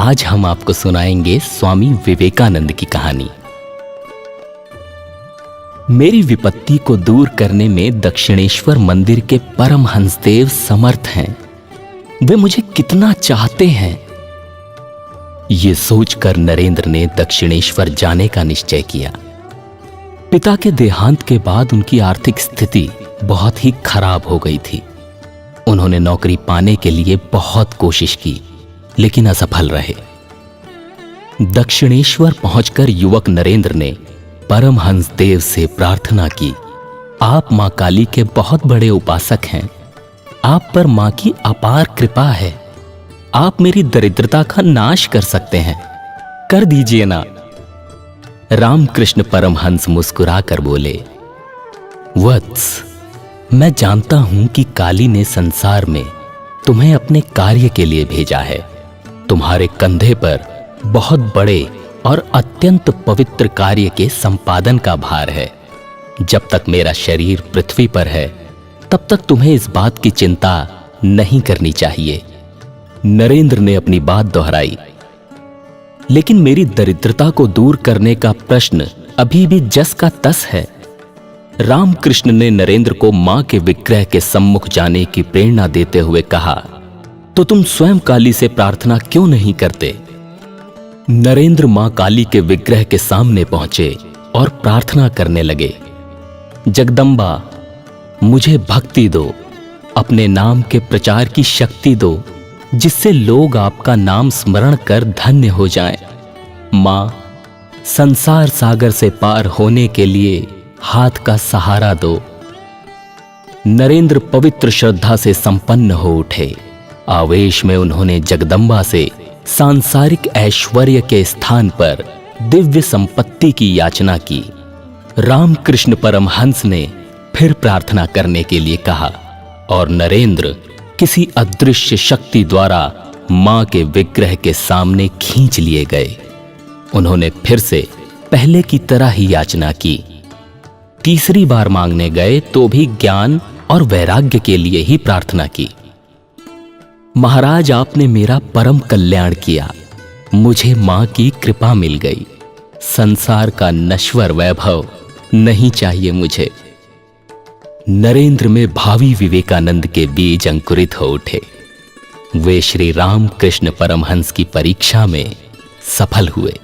आज हम आपको सुनाएंगे स्वामी विवेकानंद की कहानी। मेरी विपत्ति को दूर करने में दक्षिणेश्वर मंदिर के परमहंसदेव समर्थ हैं। वे मुझे कितना चाहते हैं। ये सोचकर नरेंद्र ने दक्षिणेश्वर जाने का निश्चय किया। पिता के देहांत के बाद उनकी आर्थिक स्थिति बहुत ही खराब हो गई थी। उन्होंने नौकरी पाने के लिए बहुत कोशिश की, लेकिन असफल रहे। दक्षिणेश्वर पहुंचकर युवक नरेंद्र ने परमहंसदेव से प्रार्थना की, आप मां काली के बहुत बड़े उपासक हैं। आप पर मां की अपार कृपा है। आप मेरी दरिद्रता का नाश कर सकते हैं, कर दीजिए ना। रामकृष्ण परमहंस मुस्कुराकर बोले, वत्स, मैं जानता हूं कि काली ने संसार में तुम्हें अपने कार्य के लिए भेजा है। तुम्हारे कंधे पर बहुत बड़े और अत्यंत पवित्र कार्य के संपादन का भार है। जब तक मेरा शरीर पृथ्वी पर है, तब तक तुम्हें इस बात की चिंता नहीं करनी चाहिए। नरेंद्र ने अपनी बात दोहराई, लेकिन मेरी दरिद्रता को दूर करने का प्रश्न अभी भी जस का तस है। रामकृष्ण ने नरेंद्र को मां के विग्रह के सम्मुख जाने की प्रेरणा देते हुए कहा, तो तुम स्वयं काली से प्रार्थना क्यों नहीं करते? नरेंद्र मां काली के विग्रह के सामने पहुंचे और प्रार्थना करने लगे, जगदम्बा, मुझे भक्ति दो, अपने नाम के प्रचार की शक्ति दो, जिससे लोग आपका नाम स्मरण कर धन्य हो जाएं। मां, संसार सागर से पार होने के लिए हाथ का सहारा दो। नरेंद्र पवित्र श्रद्धा से संपन्न हो उठे। आवेश में उन्होंने जगदम्बा से सांसारिक ऐश्वर्य के स्थान पर दिव्य संपत्ति की याचना की। रामकृष्ण परमहंस ने फिर प्रार्थना करने के लिए कहा और नरेंद्र किसी अदृश्य शक्ति द्वारा मां के विग्रह के सामने खींच लिए गए। उन्होंने फिर से पहले की तरह ही याचना की। तीसरी बार मांगने गए तो भी ज्ञान और वैराग्य के लिए ही प्रार्थना की। महाराज, आपने मेरा परम कल्याण किया। मुझे मां की कृपा मिल गई। संसार का नश्वर वैभव नहीं चाहिए मुझे। नरेंद्र में भावी विवेकानंद के बीज अंकुरित हो उठे। वे श्री रामकृष्ण परमहंस की परीक्षा में सफल हुए।